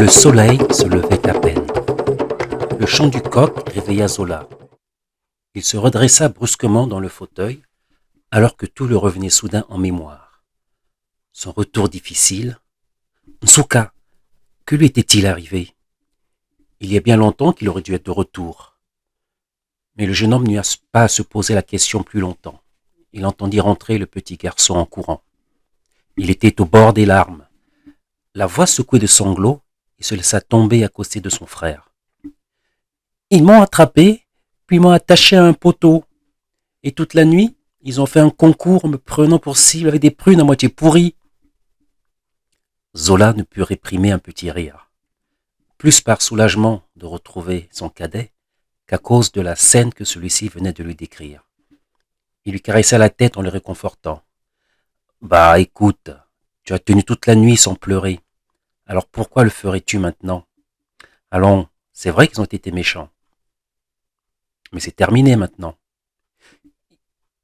soleil se levait à peine. Le chant du coq réveilla Zola. Il se redressa brusquement dans le fauteuil, alors que tout lui revenait soudain en mémoire. Son retour difficile. Nsouka, que lui était-il arrivé? Il y a bien longtemps qu'il aurait dû être de retour. Mais le jeune homme n'eut pas à se poser la question plus longtemps. Il entendit rentrer le petit garçon en courant. Il était au bord des larmes. La voix secouée de sanglots, il se laissa tomber à côté de son frère. Ils m'ont attrapé, puis m'ont attaché à un poteau. Et toute la nuit, ils ont fait un concours me prenant pour cible avec des prunes à moitié pourries. Zola ne put réprimer un petit rire, plus par soulagement de retrouver son cadet qu'à cause de la scène que celui-ci venait de lui décrire. Il lui caressa la tête en le réconfortant. « Bah, écoute, tu as tenu toute la nuit sans pleurer. Alors pourquoi le ferais-tu maintenant? Allons, c'est vrai qu'ils ont été méchants. Mais c'est terminé maintenant.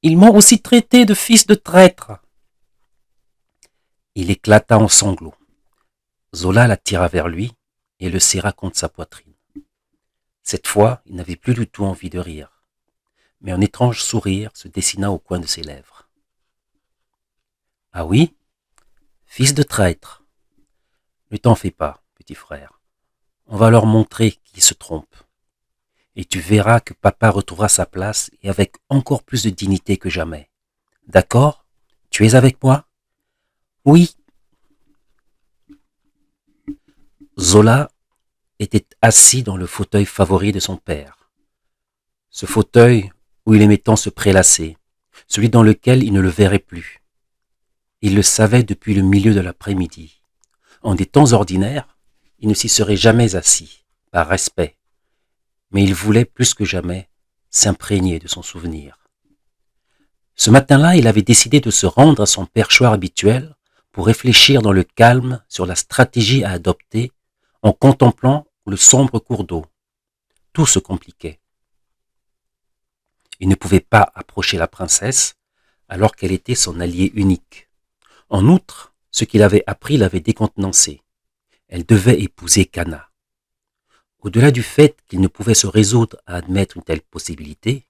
Ils m'ont aussi traité de fils de traître. » Il éclata en sanglots. Zola l'attira vers lui et le serra contre sa poitrine. Cette fois, il n'avait plus du tout envie de rire, mais un étrange sourire se dessina au coin de ses lèvres. « Ah oui, fils de traître. Ne t'en fais pas, petit frère. On va leur montrer qu'ils se trompent. Et tu verras que papa retrouvera sa place et avec encore plus de dignité que jamais. D'accord? Tu es avec moi? Oui. » Zola était assis dans le fauteuil favori de son père. Ce fauteuil où il aimait tant se prélasser, celui dans lequel il ne le verrait plus. Il le savait depuis le milieu de l'après-midi. En des temps ordinaires, il ne s'y serait jamais assis, par respect, mais il voulait plus que jamais s'imprégner de son souvenir. Ce matin-là, il avait décidé de se rendre à son perchoir habituel pour réfléchir dans le calme sur la stratégie à adopter en contemplant le sombre cours d'eau. Tout se compliquait. Il ne pouvait pas approcher la princesse alors qu'elle était son alliée unique. En outre, ce qu'il avait appris l'avait décontenancé. Elle devait épouser Kana. Au-delà du fait qu'il ne pouvait se résoudre à admettre une telle possibilité,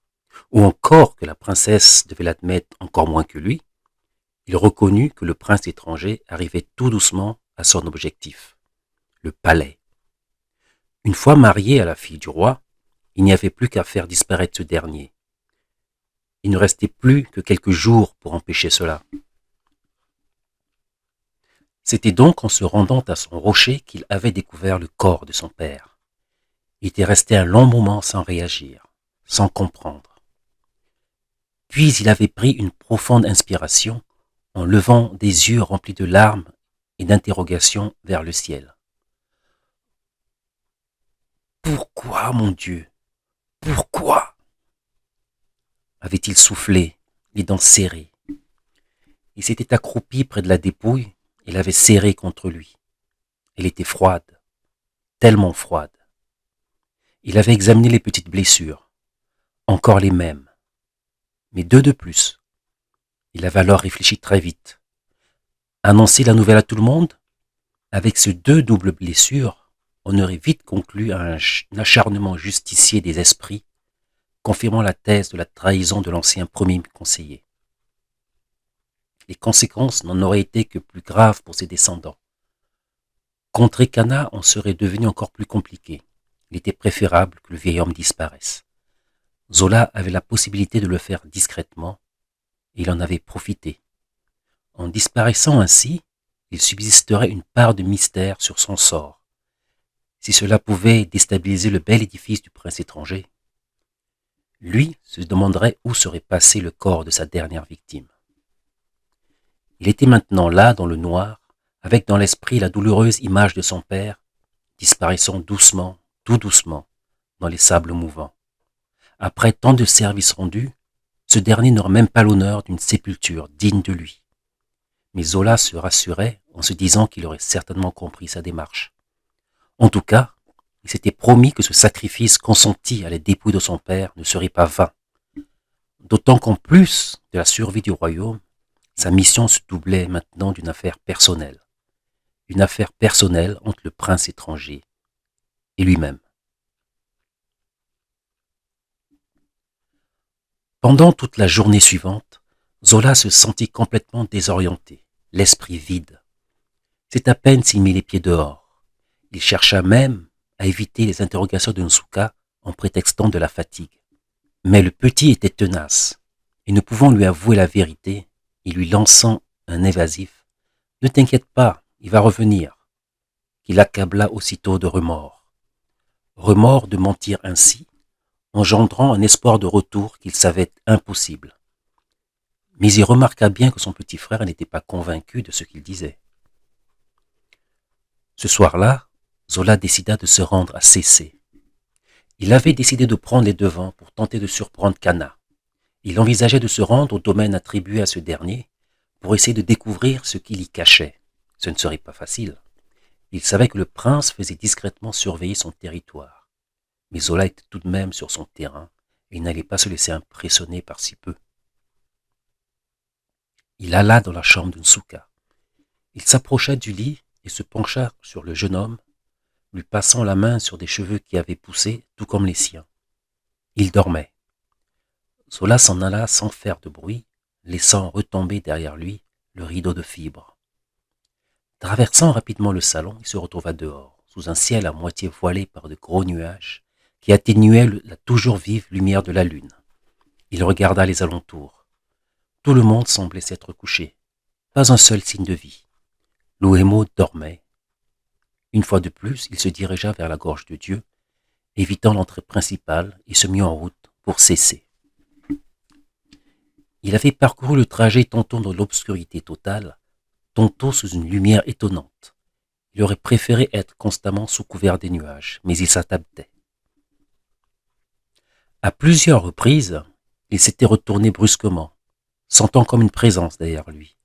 ou encore que la princesse devait l'admettre encore moins que lui, il reconnut que le prince étranger arrivait tout doucement à son objectif, le palais. Une fois marié à la fille du roi, il n'y avait plus qu'à faire disparaître ce dernier. Il ne restait plus que quelques jours pour empêcher cela. C'était donc en se rendant à son rocher qu'il avait découvert le corps de son père. Il était resté un long moment sans réagir, sans comprendre. Puis il avait pris une profonde inspiration en levant des yeux remplis de larmes et d'interrogations vers le ciel. « Pourquoi, mon Dieu? Pourquoi ?» avait-il soufflé, les dents serrées. Il s'était accroupi près de la dépouille et l'avait serrée contre lui. Elle était froide, tellement froide. Il avait examiné les petites blessures, encore les mêmes, mais deux de plus. Il avait alors réfléchi très vite. Annoncer la nouvelle à tout le monde? Avec ces deux doubles blessures, on aurait vite conclu à un acharnement justicier des esprits, confirmant la thèse de la trahison de l'ancien premier conseiller. Les conséquences n'en auraient été que plus graves pour ses descendants. Contrer Kana en serait devenu encore plus compliqué. Il était préférable que le vieil homme disparaisse. Zola avait la possibilité de le faire discrètement, et il en avait profité. En disparaissant ainsi, il subsisterait une part de mystère sur son sort. Si cela pouvait déstabiliser le bel édifice du prince étranger, lui se demanderait où serait passé le corps de sa dernière victime. Il était maintenant là, dans le noir, avec dans l'esprit la douloureuse image de son père, disparaissant doucement, tout doucement, dans les sables mouvants. Après tant de services rendus, ce dernier n'aurait même pas l'honneur d'une sépulture digne de lui. Mais Zola se rassurait en se disant qu'il aurait certainement compris sa démarche. En tout cas, il s'était promis que ce sacrifice consenti à la dépouille de son père ne serait pas vain. D'autant qu'en plus de la survie du royaume, sa mission se doublait maintenant d'une affaire personnelle. une affaire personnelle entre le prince étranger et lui-même. Pendant toute la journée suivante, Zola se sentit complètement désorienté, l'esprit vide. C'est à peine s'il mit les pieds dehors. Il chercha même à éviter les interrogations de Nsuka en prétextant de la fatigue. Mais le petit était tenace, et ne pouvant lui avouer la vérité, et lui lançant un évasif, « Ne t'inquiète pas, il va revenir », qu'il accabla aussitôt de remords. Remords de mentir ainsi, engendrant un espoir de retour qu'il savait impossible. Mais il remarqua bien que son petit frère n'était pas convaincu de ce qu'il disait. Ce soir-là, Zola décida de se rendre à Cécé. Il avait décidé de prendre les devants pour tenter de surprendre Kana. Il envisageait de se rendre au domaine attribué à ce dernier pour essayer de découvrir ce qu'il y cachait. Ce ne serait pas facile. Il savait que le prince faisait discrètement surveiller son territoire. Mais Zola était tout de même sur son terrain et il n'allait pas se laisser impressionner par si peu. Il alla dans la chambre de Nsuka. Il s'approcha du lit et se pencha sur le jeune homme, lui passant la main sur des cheveux qui avaient poussé, tout comme les siens. Il dormait. Zola s'en alla sans faire de bruit, laissant retomber derrière lui le rideau de fibres. Traversant rapidement le salon, il se retrouva dehors, sous un ciel à moitié voilé par de gros nuages qui atténuaient la toujours vive lumière de la lune. Il regarda les alentours. Tout le monde semblait s'être couché. Pas un seul signe de vie. Louhémo dormait. Une fois de plus, il se dirigea vers la gorge de Dieu, évitant l'entrée principale et se mit en route pour Cécé. Il avait parcouru le trajet tantôt dans l'obscurité totale, tantôt sous une lumière étonnante. Il aurait préféré être constamment sous couvert des nuages, mais il s'adaptait. À plusieurs reprises, il s'était retourné brusquement, sentant comme une présence derrière lui.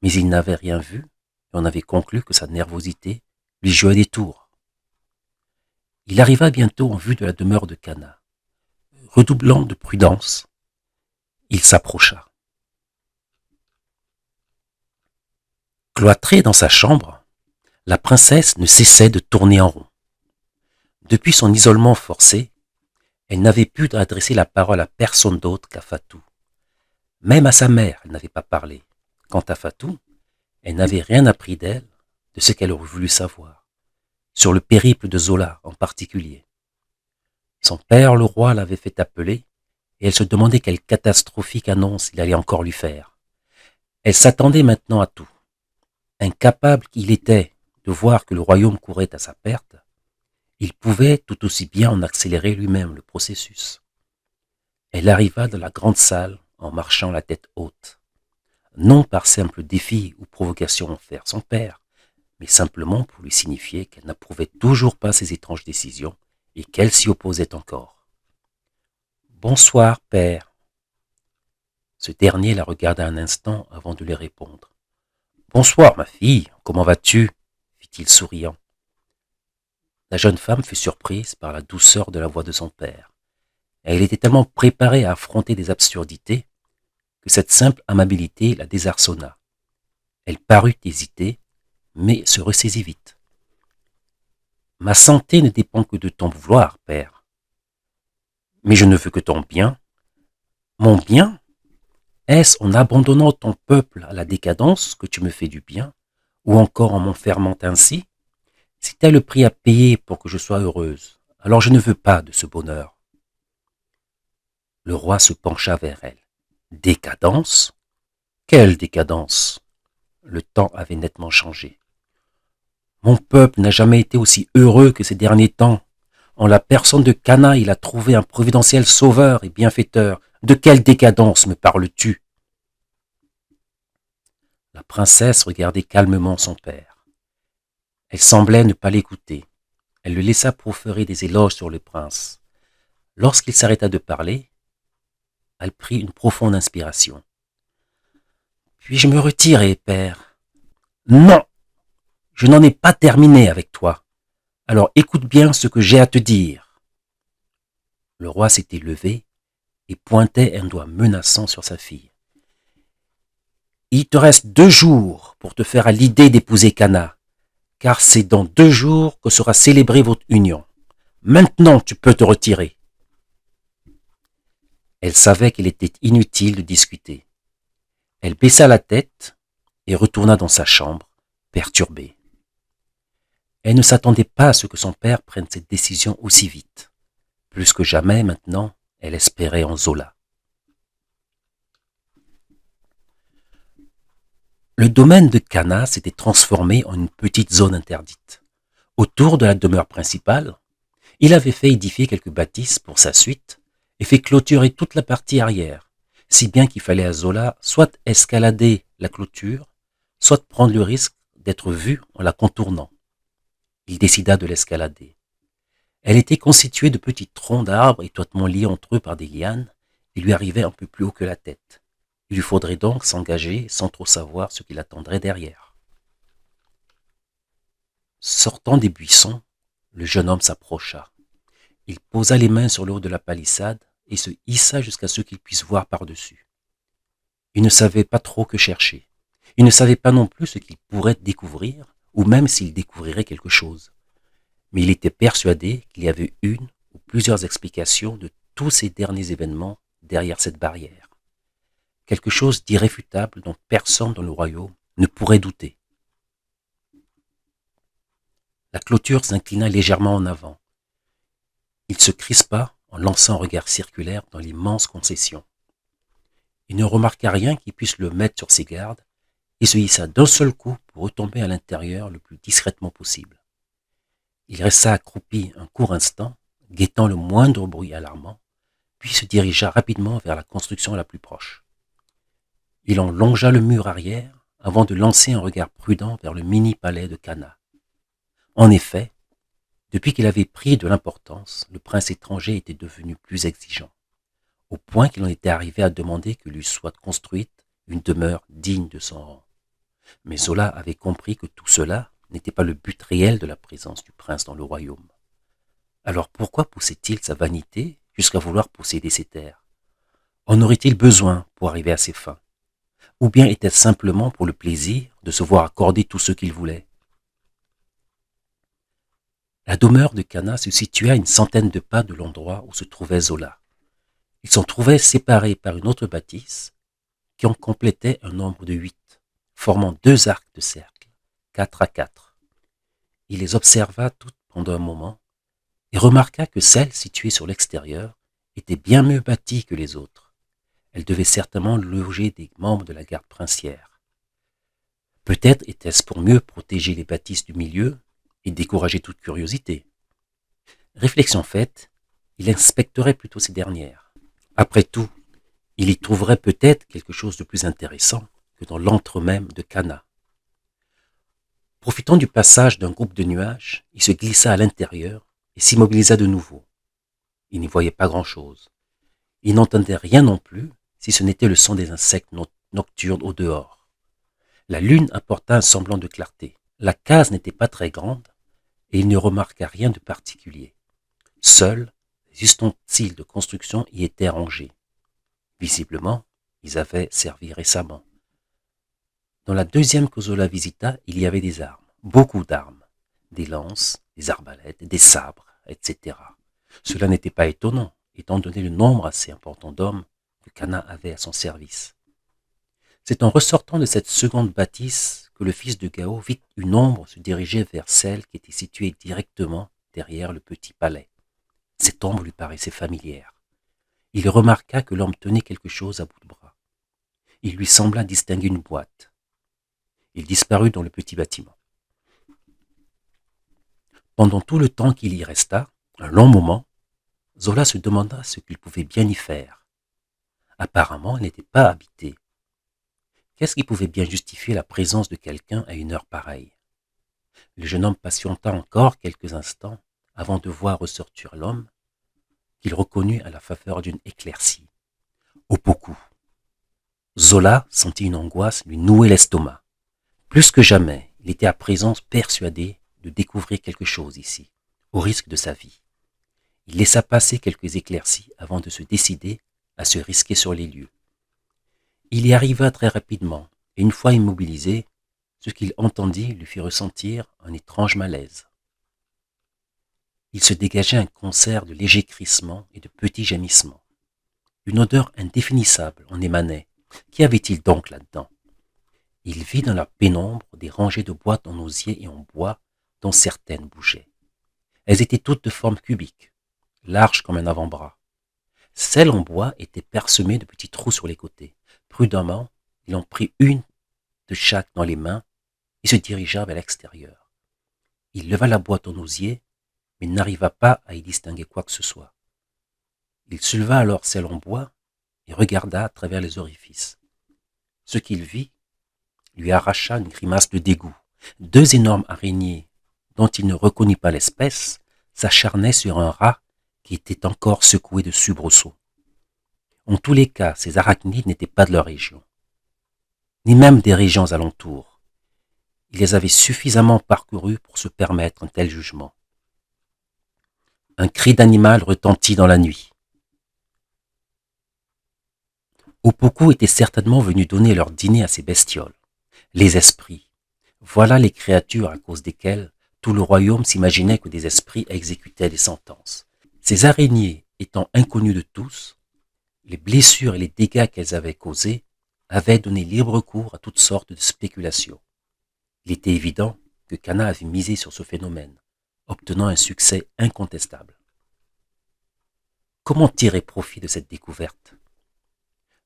Mais il n'avait rien vu, et on avait conclu que sa nervosité lui jouait des tours. Il arriva bientôt en vue de la demeure de Kana. Redoublant de prudence, il s'approcha. Cloîtrée dans sa chambre, la princesse ne cessait de tourner en rond. Depuis son isolement forcé, elle n'avait pu adresser la parole à personne d'autre qu'à Fatou. Même à sa mère, elle n'avait pas parlé. Quant à Fatou, elle n'avait rien appris d'elle, de ce qu'elle aurait voulu savoir, sur le périple de Zola en particulier. Son père, le roi, l'avait fait appeler, et elle se demandait quelle catastrophique annonce il allait encore lui faire. Elle s'attendait maintenant à tout. Incapable qu'il était de voir que le royaume courait à sa perte, il pouvait tout aussi bien en accélérer lui-même le processus. Elle arriva dans la grande salle en marchant la tête haute, non par simple défi ou provocation envers son père, mais simplement pour lui signifier qu'elle n'approuvait toujours pas ses étranges décisions et qu'elle s'y opposait encore. « Bonsoir, père. » Ce dernier la regarda un instant avant de lui répondre. « Bonsoir, ma fille, comment vas-tu » fit-il souriant. La jeune femme fut surprise par la douceur de la voix de son père. Elle était tellement préparée à affronter des absurdités que cette simple amabilité la désarçonna. Elle parut hésiter, mais se ressaisit vite. « Ma santé ne dépend que de ton vouloir, père. »« Mais je ne veux que ton bien. »« Mon bien ? Est-ce en abandonnant ton peuple à la décadence que tu me fais du bien, ou encore en m'enfermant ainsi ? Si tel le prix à payer pour que je sois heureuse, alors je ne veux pas de ce bonheur. » Le roi se pencha vers elle. « Décadence ? Quelle décadence ? » Le temps avait nettement changé. « Mon peuple n'a jamais été aussi heureux que ces derniers temps. En la personne de Kana, il a trouvé un providentiel sauveur et bienfaiteur. De quelle décadence me parles-tu » La princesse regardait calmement son père. Elle semblait ne pas l'écouter. Elle le laissa proférer des éloges sur le prince. Lorsqu'il s'arrêta de parler, elle prit une profonde inspiration. « Puis-je me retirer, père ?»« Non, je n'en ai pas terminé avec toi. Alors écoute bien ce que j'ai à te dire. » Le roi s'était levé et pointait un doigt menaçant sur sa fille. « Il te reste 2 jours pour te faire à l'idée d'épouser Kana. car c'est dans 2 jours que sera célébrée votre union. Maintenant, tu peux te retirer. » Elle savait qu'il était inutile de discuter. Elle baissa la tête et retourna dans sa chambre, perturbée. Elle ne s'attendait pas à ce que son père prenne cette décision aussi vite. Plus que jamais maintenant, elle espérait en Zola. Le domaine de Cana s'était transformé en une petite zone interdite. Autour de la demeure principale, il avait fait édifier quelques bâtisses pour sa suite et fait clôturer toute la partie arrière, si bien qu'il fallait à Zola soit escalader la clôture, soit prendre le risque d'être vu en la contournant. Il décida de l'escalader. Elle était constituée de petits troncs d'arbres étroitement liés entre eux par des lianes et lui arrivaient un peu plus haut que la tête. Il lui faudrait donc s'engager sans trop savoir ce qu'il attendrait derrière. Sortant des buissons, le jeune homme s'approcha. Il posa les mains sur le haut de la palissade et se hissa jusqu'à ce qu'il puisse voir par-dessus. Il ne savait pas trop que chercher. Il ne savait pas non plus ce qu'il pourrait découvrir, ou même s'il découvrirait quelque chose. Mais il était persuadé qu'il y avait une ou plusieurs explications de tous ces derniers événements derrière cette barrière. Quelque chose d'irréfutable dont personne dans le royaume ne pourrait douter. La clôture s'inclina légèrement en avant. Il se crispa en lançant un regard circulaire dans l'immense concession. Il ne remarqua rien qui puisse le mettre sur ses gardes et se hissa d'un seul coup pour retomber à l'intérieur le plus discrètement possible. Il resta accroupi un court instant, guettant le moindre bruit alarmant, puis se dirigea rapidement vers la construction la plus proche. Il en longea le mur arrière avant de lancer un regard prudent vers le mini-palais de Cana. En effet, depuis qu'il avait pris de l'importance, le prince étranger était devenu plus exigeant, au point qu'il en était arrivé à demander que lui soit construite une demeure digne de son rang. Mais Zola avait compris que tout cela n'était pas le but réel de la présence du prince dans le royaume. Alors pourquoi poussait-il sa vanité jusqu'à vouloir posséder ces terres? En aurait-il besoin pour arriver à ses fins? Ou bien était-ce simplement pour le plaisir de se voir accorder tout ce qu'il voulait? La demeure de Cana se situait à une centaine de pas de l'endroit où se trouvait Zola. Ils s'en trouvaient séparés par une autre bâtisse qui en complétait un nombre de 8, formant 2 arcs de cercle, 4 à 4. Il les observa toutes pendant un moment et remarqua que celle située sur l'extérieur était bien mieux bâtie que les autres. Elle devait certainement loger des membres de la garde princière. Peut-être était-ce pour mieux protéger les bâtisses du milieu et décourager toute curiosité. Réflexion faite, il inspecterait plutôt ces dernières. Après tout, il y trouverait peut-être quelque chose de plus intéressant que dans l'antre même de Cana. Profitant du passage d'un groupe de nuages, il se glissa à l'intérieur et s'immobilisa de nouveau. Il n'y voyait pas grand-chose. Il n'entendait rien non plus, si ce n'était le son des insectes nocturnes au dehors. La lune apporta un semblant de clarté. La case n'était pas très grande et il ne remarqua rien de particulier. Seuls les ustensiles de construction y étaient rangés. Visiblement, ils avaient servi récemment. Dans la deuxième que Zola visita, il y avait des armes, beaucoup d'armes, des lances, des arbalètes, des sabres, etc. Cela n'était pas étonnant, étant donné le nombre assez important d'hommes que Cana avait à son service. C'est en ressortant de cette seconde bâtisse que le fils de Gao vit une ombre se diriger vers celle qui était située directement derrière le petit palais. Cette ombre lui paraissait familière. Il remarqua que l'homme tenait quelque chose à bout de bras. Il lui sembla distinguer une boîte. Il disparut dans le petit bâtiment. Pendant tout le temps qu'il y resta, un long moment, Zola se demanda ce qu'il pouvait bien y faire. Apparemment, elle n'était pas habitée. Qu'est-ce qui pouvait bien justifier la présence de quelqu'un à une heure pareille? Le jeune homme patienta encore quelques instants avant de voir ressortir l'homme qu'il reconnut à la faveur d'une éclaircie. Opoku. Zola sentit une angoisse lui nouer l'estomac. Plus que jamais, il était à présent persuadé de découvrir quelque chose ici, au risque de sa vie. Il laissa passer quelques éclaircies avant de se décider à se risquer sur les lieux. Il y arriva très rapidement, et une fois immobilisé, Ce qu'il entendit lui fit ressentir un étrange malaise. Il se dégageait un concert de légers crissements et de petits gémissements. Une odeur indéfinissable en émanait. Qu'y avait-il donc là-dedans? Il vit dans la pénombre des rangées de boîtes en osier et en bois dont certaines bougeaient. Elles étaient toutes de forme cubique, larges comme un avant-bras. Celles en bois étaient parsemées de petits trous sur les côtés. Prudemment, il en prit une de chaque dans les mains et se dirigea vers l'extérieur. Il leva la boîte en osier, mais n'arriva pas à y distinguer quoi que ce soit. Il souleva alors celle en bois et regarda à travers les orifices. Ce qu'il vit lui arracha une grimace de dégoût. Deux énormes araignées, dont il ne reconnut pas l'espèce, s'acharnaient sur un rat qui était encore secoué de soubresauts. En tous les cas, ces arachnides n'étaient pas de leur région, ni même des régions alentours. Il les avait suffisamment parcourus pour se permettre un tel jugement. Un cri d'animal retentit dans la nuit. Opoku était certainement venu donner leur dîner à ces bestioles. Les esprits. Voilà les créatures à cause desquelles tout le royaume s'imaginait que des esprits exécutaient des sentences. Ces araignées étant inconnues de tous, les blessures et les dégâts qu'elles avaient causés avaient donné libre cours à toutes sortes de spéculations. Il était évident que Kana avait misé sur ce phénomène, obtenant un succès incontestable. Comment tirer profit de cette découverte?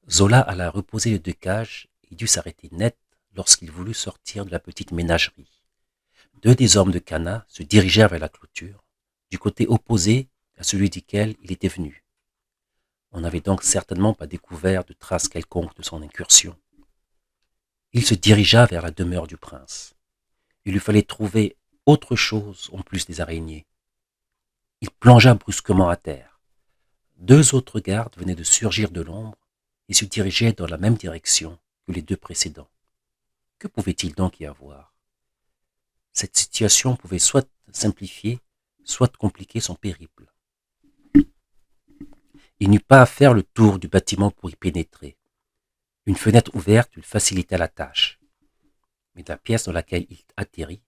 Zola alla reposer les deux cages et dut s'arrêter net lorsqu'il voulut sortir de la petite ménagerie. Deux des hommes de Kana se dirigèrent vers la clôture, du côté opposé à celui duquel il était venu. On n'avait donc certainement pas découvert de traces quelconques de son incursion. Il se dirigea vers la demeure du prince. Il lui fallait trouver autre chose en plus des araignées. Il plongea brusquement à terre. Deux autres gardes venaient de surgir de l'ombre et se dirigeaient dans la même direction que les deux précédents. Que pouvait-il donc y avoir? Cette situation pouvait soit simplifier, soit compliquer son périple. Il n'eut pas à faire le tour du bâtiment pour y pénétrer. Une fenêtre ouverte lui facilita la tâche. Mais la pièce dans laquelle il atterrit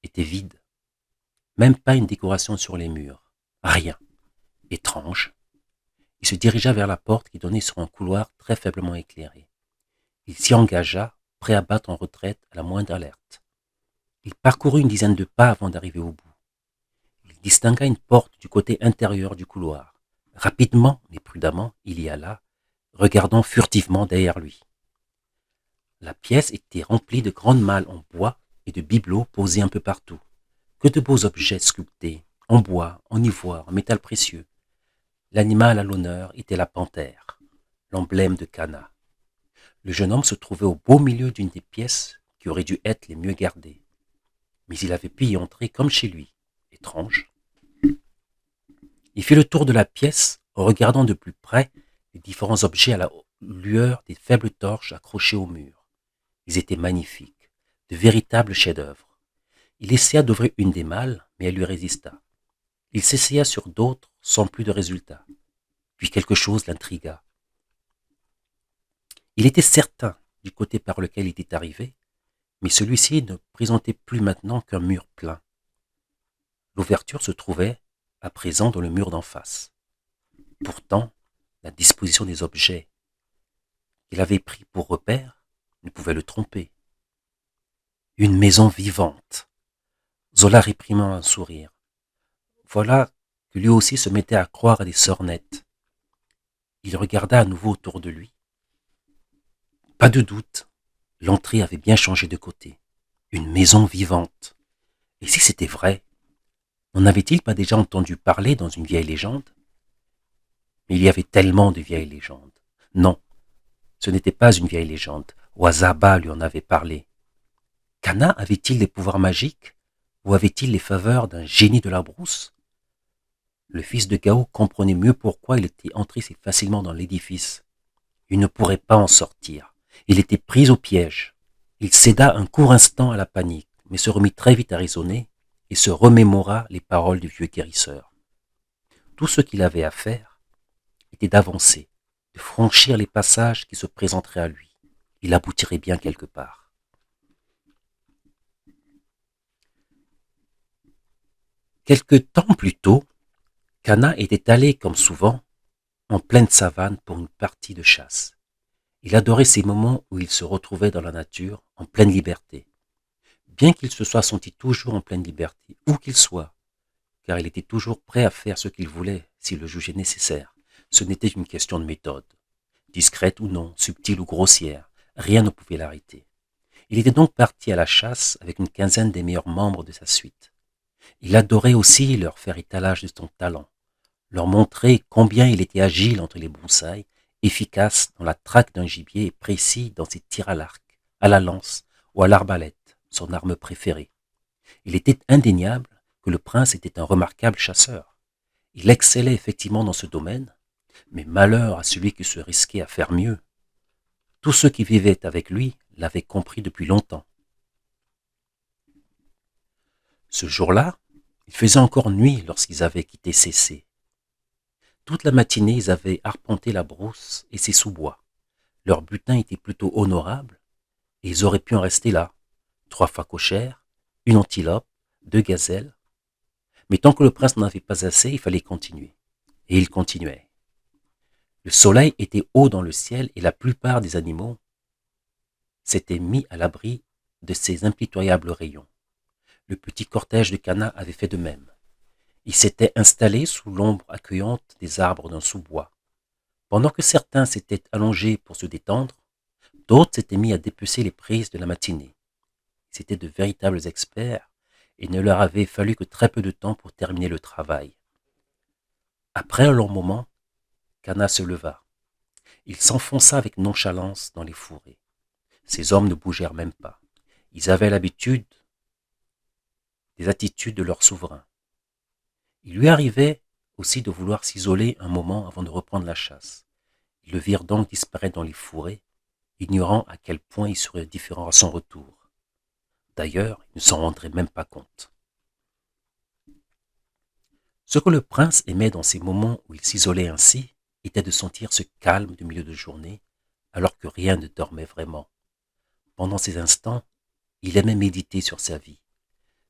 était vide. Même pas une décoration sur les murs. Rien. Étrange. Il se dirigea vers la porte qui donnait sur un couloir très faiblement éclairé. Il s'y engagea, prêt à battre en retraite à la moindre alerte. Il parcourut une dizaine de pas avant d'arriver au bout. Il distingua une porte du côté intérieur du couloir. Rapidement, mais prudemment, il y alla, regardant furtivement derrière lui. La pièce était remplie de grandes malles en bois et de bibelots posés un peu partout. Que de beaux objets sculptés, en bois, en ivoire, en métal précieux. L'animal à l'honneur était la panthère, l'emblème de Kana. Le jeune homme se trouvait au beau milieu d'une des pièces qui auraient dû être les mieux gardées. Mais il avait pu y entrer comme chez lui. Étrange. Il fit le tour de la pièce en regardant de plus près les différents objets à la lueur des faibles torches accrochées au mur. Ils étaient magnifiques, de véritables chefs-d'œuvre. Il essaya d'ouvrir une des malles, mais elle lui résista. Il s'essaya sur d'autres sans plus de résultat. Puis quelque chose l'intrigua. Il était certain du côté par lequel il était arrivé, mais celui-ci ne présentait plus maintenant qu'un mur plein. L'ouverture se trouvait à présent dans le mur d'en face. Pourtant, la disposition des objets qu'il avait pris pour repère ne pouvait le tromper. Une maison vivante. Zola réprima un sourire. Voilà que lui aussi se mettait à croire à des sornettes. Il regarda à nouveau autour de lui. Pas de doute, l'entrée avait bien changé de côté. Une maison vivante. Et si c'était vrai, n'en avait-il pas déjà entendu parler dans une vieille légende? Mais il y avait tellement de vieilles légendes. Non, ce n'était pas une vieille légende. Wazaba lui en avait parlé. Kana avait-il des pouvoirs magiques ou avait-il les faveurs d'un génie de la brousse? Le fils de Gao comprenait mieux pourquoi il était entré si facilement dans l'édifice. Il ne pourrait pas en sortir. Il était pris au piège. Il céda un court instant à la panique, mais se remit très vite à raisonner et se remémora les paroles du vieux guérisseur. Tout ce qu'il avait à faire était d'avancer, de franchir les passages qui se présenteraient à lui. Il aboutirait bien quelque part. Quelque temps plus tôt, Kana était allé, comme souvent, en pleine savane pour une partie de chasse. Il adorait ces moments où il se retrouvait dans la nature, en pleine liberté. Bien qu'il se soit senti toujours en pleine liberté, où qu'il soit, car il était toujours prêt à faire ce qu'il voulait s'il le jugeait nécessaire. Ce n'était qu'une question de méthode. Discrète ou non, subtile ou grossière, rien ne pouvait l'arrêter. Il était donc parti à la chasse avec une quinzaine des meilleurs membres de sa suite. Il adorait aussi leur faire étalage de son talent, leur montrer combien il était agile entre les broussailles, efficace dans la traque d'un gibier et précis dans ses tirs à l'arc, à la lance ou à l'arbalète, son arme préférée. Il était indéniable que le prince était un remarquable chasseur. Il excellait effectivement dans ce domaine, mais malheur à celui qui se risquait à faire mieux. Tous ceux qui vivaient avec lui l'avaient compris depuis longtemps. Ce jour-là, il faisait encore nuit lorsqu'ils avaient quitté Cécé. Toute la matinée, ils avaient arpenté la brousse et ses sous-bois. Leur butin était plutôt honorable, et ils auraient pu en rester là. 3 phacochères, une antilope, 2 gazelles. Mais tant que le prince n'en avait pas assez, il fallait continuer. Et il continuait. Le soleil était haut dans le ciel et la plupart des animaux s'étaient mis à l'abri de ses impitoyables rayons. Le petit cortège de Cana avait fait de même. Il s'était installé sous l'ombre accueillante des arbres d'un sous-bois. Pendant que certains s'étaient allongés pour se détendre, d'autres s'étaient mis à dépecer les prises de la matinée. C'étaient de véritables experts et il ne leur avait fallu que très peu de temps pour terminer le travail. Après un long moment, Cana se leva. Il s'enfonça avec nonchalance dans les fourrés. Ces hommes ne bougèrent même pas. Ils avaient l'habitude des attitudes de leur souverain. Il lui arrivait aussi de vouloir s'isoler un moment avant de reprendre la chasse. Ils le virent donc disparaître dans les fourrés, ignorant à quel point il serait différent à son retour. D'ailleurs, il ne s'en rendrait même pas compte. Ce que le prince aimait dans ces moments où il s'isolait ainsi, était de sentir ce calme du milieu de journée, alors que rien ne dormait vraiment. Pendant ces instants, il aimait méditer sur sa vie,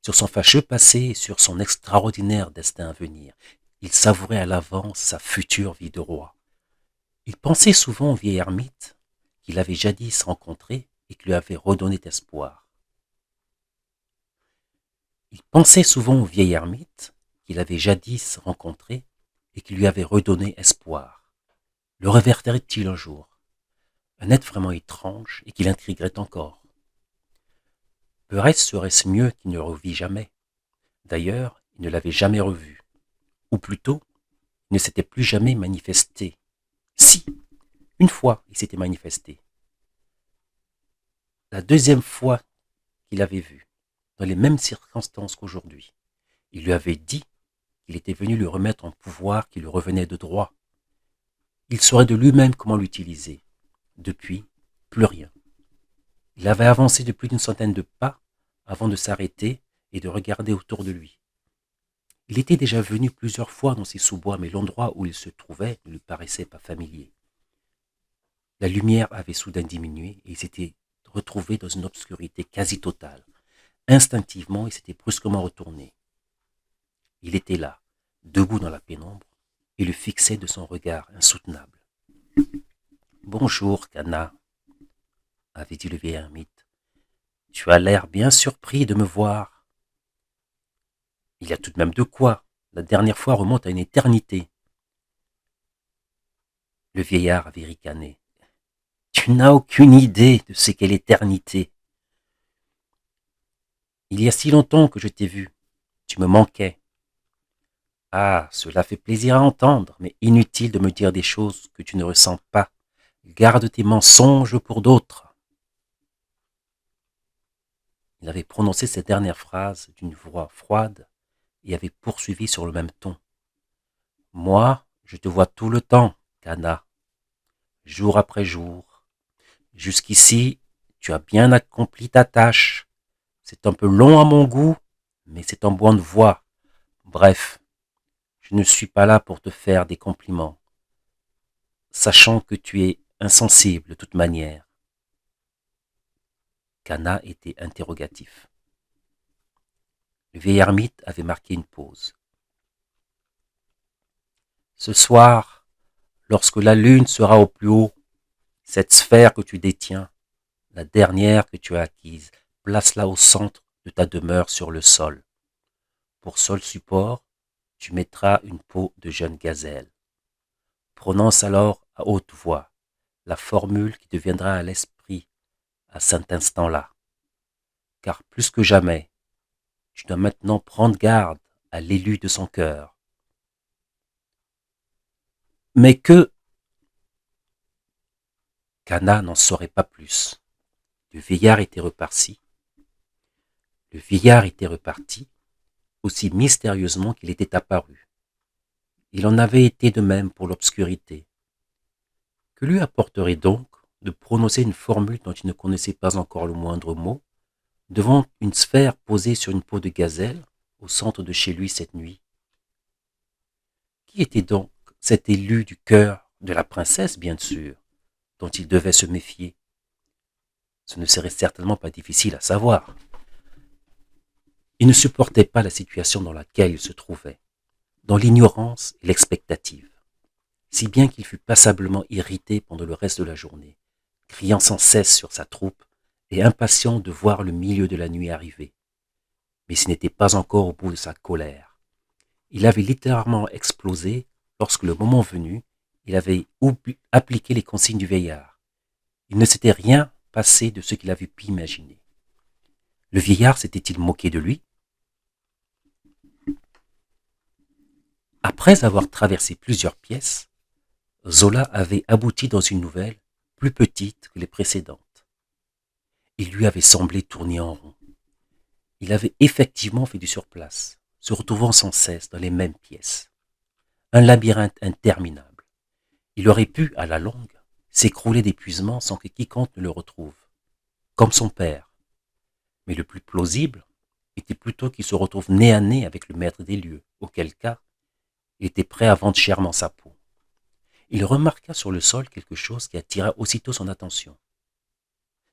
sur son fâcheux passé et sur son extraordinaire destin à venir. Il savourait à l'avance sa future vie de roi. Il pensait souvent au vieil ermite qu'il avait jadis rencontré et qui lui avait redonné espoir. Il pensait souvent au vieil ermite qu'il avait jadis rencontré et qui lui avait redonné espoir. Le reverrait-il un jour? Un être vraiment étrange et qui l'intriguerait encore. Serait-ce mieux qu'il ne le revît jamais? D'ailleurs, il ne l'avait jamais revu. Ou plutôt, il ne s'était plus jamais manifesté. Si, une fois, il s'était manifesté. La deuxième fois qu'il l'avait vu, dans les mêmes circonstances qu'aujourd'hui. Il lui avait dit qu'il était venu lui remettre un pouvoir qui lui revenait de droit. Il saurait de lui-même comment l'utiliser. Depuis, plus rien. Il avait avancé de plus d'une centaine de pas avant de s'arrêter et de regarder autour de lui. Il était déjà venu plusieurs fois dans ces sous-bois, mais l'endroit où il se trouvait ne lui paraissait pas familier. La lumière avait soudain diminué et il s'était retrouvé dans une obscurité quasi totale. Instinctivement, il s'était brusquement retourné. Il était là, debout dans la pénombre, et le fixait de son regard insoutenable. « Bonjour, Cana, avait dit le vieil ermite. Tu as l'air bien surpris de me voir. Il y a tout de même de quoi. La dernière fois remonte à une éternité. Le vieillard avait ricané. Tu n'as aucune idée de ce qu'est l'éternité. Il y a si longtemps que je t'ai vu. Tu me manquais. Ah, cela fait plaisir à entendre, mais inutile de me dire des choses que tu ne ressens pas. Garde tes mensonges pour d'autres. Il avait prononcé cette dernière phrase d'une voix froide et avait poursuivi sur le même ton. Moi, je te vois tout le temps, Cana, jour après jour. Jusqu'ici, tu as bien accompli ta tâche. C'est un peu long à mon goût, mais c'est en bonne voie. Bref, je ne suis pas là pour te faire des compliments, sachant que tu es insensible de toute manière. Cana était interrogatif. Le vieil ermite avait marqué une pause. Ce soir, lorsque la lune sera au plus haut, cette sphère que tu détiens, la dernière que tu as acquise, place-la au centre de ta demeure sur le sol. Pour seul support, tu mettras une peau de jeune gazelle. Prononce alors à haute voix la formule qui te viendra à l'esprit à cet instant-là. Car plus que jamais, tu dois maintenant prendre garde à l'élu de son cœur. Mais que Cana n'en saurait pas plus. Le vieillard était reparti. Le vieillard était reparti, aussi mystérieusement qu'il était apparu. Il en avait été de même pour l'obscurité. Que lui apporterait donc de prononcer une formule dont il ne connaissait pas encore le moindre mot, devant une sphère posée sur une peau de gazelle, au centre de chez lui cette nuit? Qui était donc cet élu du cœur de la princesse, bien sûr, dont il devait se méfier? Ce ne serait certainement pas difficile à savoir. Il ne supportait pas la situation dans laquelle il se trouvait, dans l'ignorance et l'expectative, si bien qu'il fut passablement irrité pendant le reste de la journée, criant sans cesse sur sa troupe et impatient de voir le milieu de la nuit arriver. Mais ce n'était pas encore au bout de sa colère. Il avait littéralement explosé lorsque, le moment venu, il avait appliqué les consignes du vieillard. Il ne s'était rien passé de ce qu'il avait pu imaginer. Le vieillard s'était-il moqué de lui? Après avoir traversé plusieurs pièces, Zola avait abouti dans une nouvelle, plus petite que les précédentes. Il lui avait semblé tourner en rond. Il avait effectivement fait du surplace, se retrouvant sans cesse dans les mêmes pièces. Un labyrinthe interminable. Il aurait pu, à la longue, s'écrouler d'épuisement sans que quiconque ne le retrouve, comme son père. Mais le plus plausible était plutôt qu'il se retrouve nez à nez avec le maître des lieux, auquel cas il était prêt à vendre chèrement sa peau. Il remarqua sur le sol quelque chose qui attira aussitôt son attention.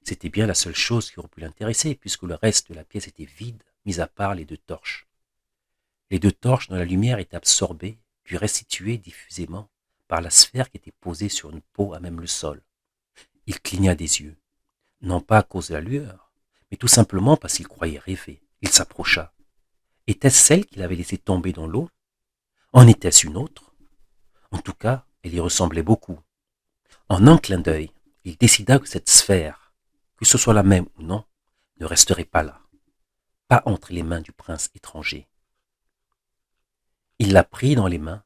C'était bien la seule chose qui aurait pu l'intéresser, puisque le reste de la pièce était vide, mis à part les deux torches. Les deux torches dont la lumière était absorbée, puis restituée diffusément par la sphère qui était posée sur une peau à même le sol. Il cligna des yeux, non pas à cause de la lueur, mais tout simplement parce qu'il croyait rêver. Il s'approcha. Était-ce celle qu'il avait laissée tomber dans l'eau? En était-ce une autre? En tout cas, elle y ressemblait beaucoup. En un clin d'œil, il décida que cette sphère, que ce soit la même ou non, ne resterait pas là, pas entre les mains du prince étranger. Il la prit dans les mains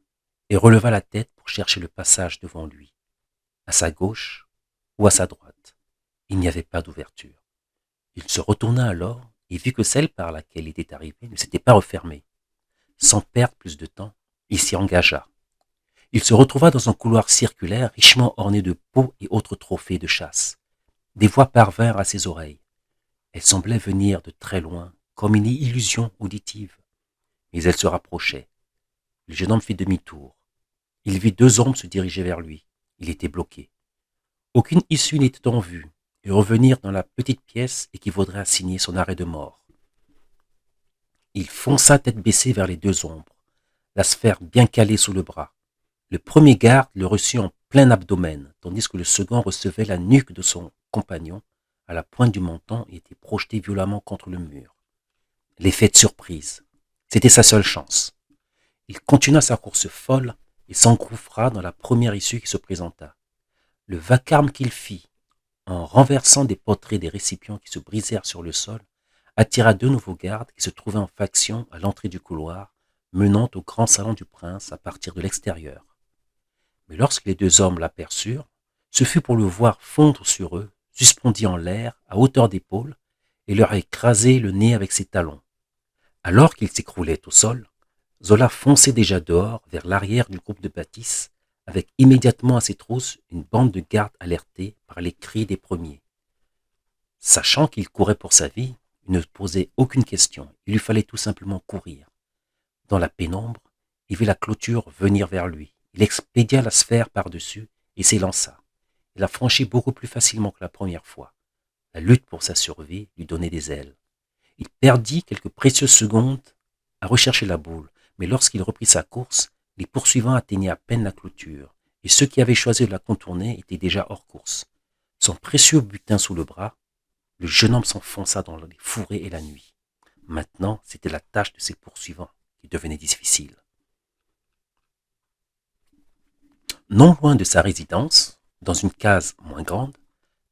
et releva la tête pour chercher le passage devant lui. À sa gauche ou à sa droite, il n'y avait pas d'ouverture. Il se retourna alors et vit que celle par laquelle il était arrivé ne s'était pas refermée. Sans perdre plus de temps, il s'y engagea. Il se retrouva dans un couloir circulaire richement orné de peaux et autres trophées de chasse. Des voix parvinrent à ses oreilles. Elles semblaient venir de très loin, comme une illusion auditive. Mais elles se rapprochaient. Le jeune homme fit demi-tour. Il vit deux ombres se diriger vers lui. Il était bloqué. Aucune issue n'était en vue, et revenir dans la petite pièce équivaudrait à signer son arrêt de mort. Il fonça tête baissée vers les deux ombres, la sphère bien calée sous le bras. Le premier garde le reçut en plein abdomen, tandis que le second recevait la nuque de son compagnon à la pointe du menton et était projeté violemment contre le mur. L'effet de surprise. C'était sa seule chance. Il continua sa course folle et s'engouffra dans la première issue qui se présenta. Le vacarme qu'il fit, en renversant des poteries des récipients qui se brisèrent sur le sol, attira deux nouveaux gardes qui se trouvaient en faction à l'entrée du couloir, menant au grand salon du prince à partir de l'extérieur. Mais lorsque les deux hommes l'aperçurent, ce fut pour le voir fondre sur eux, suspendu en l'air, à hauteur d'épaule, et leur écraser le nez avec ses talons. Alors qu'ils s'écroulaient au sol, Zola fonçait déjà dehors, vers l'arrière du groupe de bâtisse, avec immédiatement à ses trousses une bande de gardes alertés par les cris des premiers. Sachant qu'il courait pour sa vie, il ne posait aucune question, il lui fallait tout simplement courir. Dans la pénombre, il vit la clôture venir vers lui. Il expédia la sphère par-dessus et s'élança. Il la franchit beaucoup plus facilement que la première fois. La lutte pour sa survie lui donnait des ailes. Il perdit quelques précieuses secondes à rechercher la boule, mais lorsqu'il reprit sa course, les poursuivants atteignaient à peine la clôture, et ceux qui avaient choisi de la contourner étaient déjà hors course. Son précieux butin sous le bras, le jeune homme s'enfonça dans les fourrés et la nuit. Maintenant, c'était la tâche de ses poursuivants qui devenait difficile. Non loin de sa résidence, dans une case moins grande,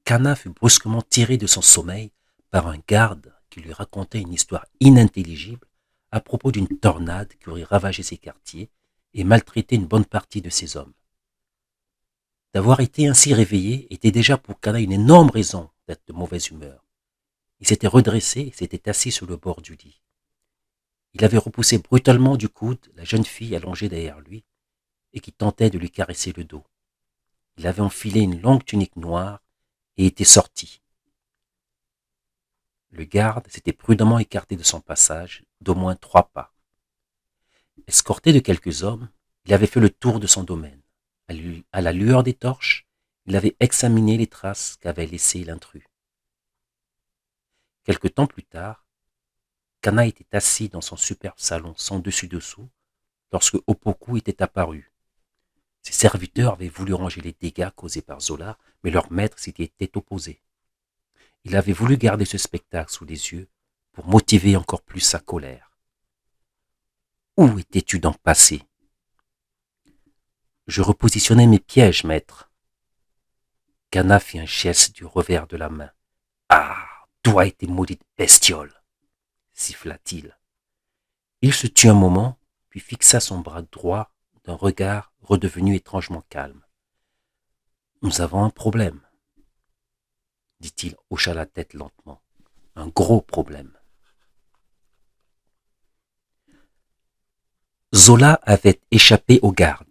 Kana fut brusquement tiré de son sommeil par un garde qui lui racontait une histoire inintelligible à propos d'une tornade qui aurait ravagé ses quartiers et maltraité une bonne partie de ses hommes. D'avoir été ainsi réveillé était déjà pour Kana une énorme raison d'être de mauvaise humeur. Il s'était redressé et s'était assis sur le bord du lit. Il avait repoussé brutalement du coude la jeune fille allongée derrière lui et qui tentait de lui caresser le dos. Il avait enfilé une longue tunique noire et était sorti. Le garde s'était prudemment écarté de son passage d'au moins 3 pas. Escorté de quelques hommes, il avait fait le tour de son domaine. À la lueur des torches, il avait examiné les traces qu'avait laissées l'intrus. Quelque temps plus tard, Kana était assis dans son superbe salon sans dessus-dessous lorsque Opoku était apparu. Ses serviteurs avaient voulu ranger les dégâts causés par Zola, mais leur maître s'y était opposé. Il avait voulu garder ce spectacle sous les yeux pour motiver encore plus sa colère. Où étais-tu donc passé? Je repositionnais mes pièges, maître. Kana fit un geste du revers de la main. Ah, toi et tes maudites bestioles, siffla-t-il. Il se tut un moment, puis fixa son bras droit d'un regard redevenu étrangement calme. Nous avons un problème, dit-il, hocha la tête lentement. Un gros problème. Zola avait échappé aux gardes.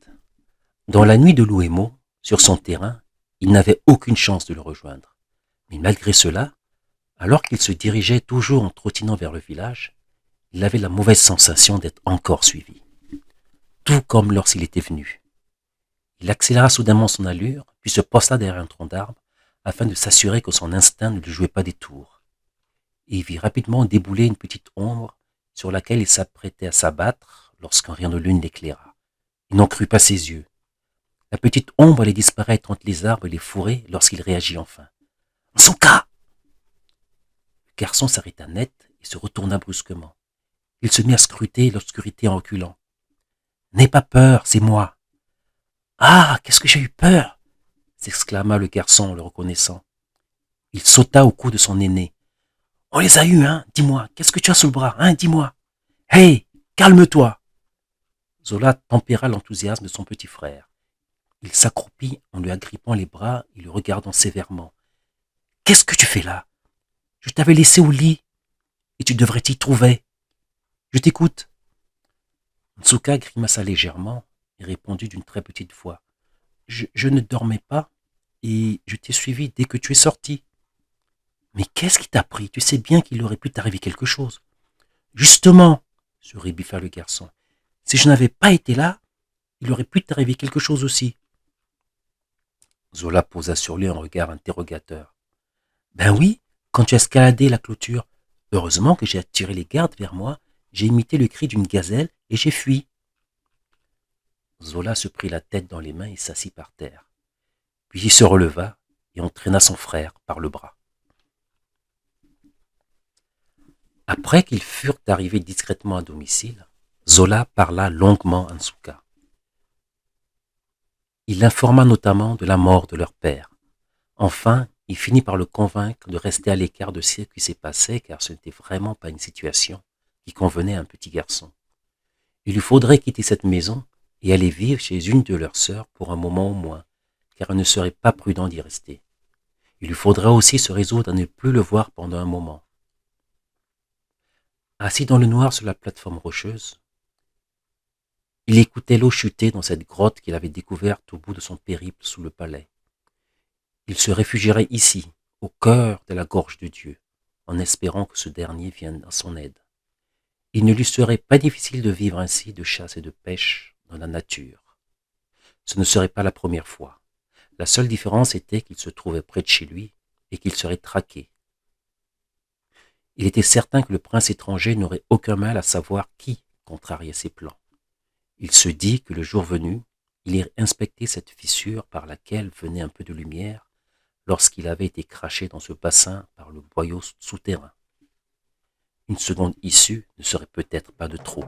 Dans la nuit de l'Ouémo, sur son terrain, il n'avait aucune chance de le rejoindre. Mais malgré cela, alors qu'il se dirigeait toujours en trottinant vers le village, il avait la mauvaise sensation d'être encore suivi. Tout comme lorsqu'il était venu. Il accéléra soudainement son allure, puis se posta derrière un tronc d'arbre, afin de s'assurer que son instinct ne lui jouait pas des tours. Et il vit rapidement débouler une petite ombre sur laquelle il s'apprêtait à s'abattre lorsqu'un rayon de lune l'éclaira. Il n'en crut pas ses yeux. La petite ombre allait disparaître entre les arbres et les fourrés lorsqu'il réagit enfin. « Nsuka !» Le garçon s'arrêta net et se retourna brusquement. Il se mit à scruter l'obscurité en reculant. « N'aie pas peur, c'est moi. »« Ah, qu'est-ce que j'ai eu peur !» s'exclama le garçon en le reconnaissant. Il sauta au cou de son aîné. « On les a eus, hein. Dis-moi, qu'est-ce que tu as sous le bras, hein, dis-moi. Hey, calme-toi !» Zola tempéra l'enthousiasme de son petit frère. Il s'accroupit en lui agrippant les bras et le regardant sévèrement. « Qu'est-ce que tu fais là? Je t'avais laissé au lit et tu devrais t'y trouver. Je t'écoute. » Nsuka grimaça légèrement et répondit d'une très petite voix. Je ne dormais pas et je t'ai suivi dès que tu es sorti. »« Mais qu'est-ce qui t'a pris? Tu sais bien qu'il aurait pu t'arriver quelque chose. »« Justement, se rébiffa le garçon, si je n'avais pas été là, il aurait pu t'arriver quelque chose aussi. » Zola posa sur lui un regard interrogateur. « Ben oui, quand tu as escaladé la clôture, heureusement que j'ai attiré les gardes vers moi, j'ai imité le cri d'une gazelle et j'ai fui. » Zola se prit la tête dans les mains et s'assit par terre. Puis il se releva et entraîna son frère par le bras. Après qu'ils furent arrivés discrètement à domicile, Zola parla longuement à Nsuka. Il l'informa notamment de la mort de leur père. Enfin, il finit par le convaincre de rester à l'écart de ce qui s'est passé car ce n'était vraiment pas une situation qui convenait à un petit garçon. Il lui faudrait quitter cette maison et aller vivre chez une de leurs sœurs pour un moment au moins, car il ne serait pas prudent d'y rester. Il lui faudra aussi se résoudre à ne plus le voir pendant un moment. Assis dans le noir sur la plateforme rocheuse, il écoutait l'eau chuter dans cette grotte qu'il avait découverte au bout de son périple sous le palais. Il se réfugierait ici, au cœur de la gorge de Dieu, en espérant que ce dernier vienne à son aide. Il ne lui serait pas difficile de vivre ainsi de chasse et de pêche dans la nature. Ce ne serait pas la première fois. La seule différence était qu'il se trouvait près de chez lui et qu'il serait traqué. Il était certain que le prince étranger n'aurait aucun mal à savoir qui contrariait ses plans. Il se dit que le jour venu, il irait inspecter cette fissure par laquelle venait un peu de lumière lorsqu'il avait été craché dans ce bassin par le boyau souterrain. Une seconde issue ne serait peut-être pas de trop.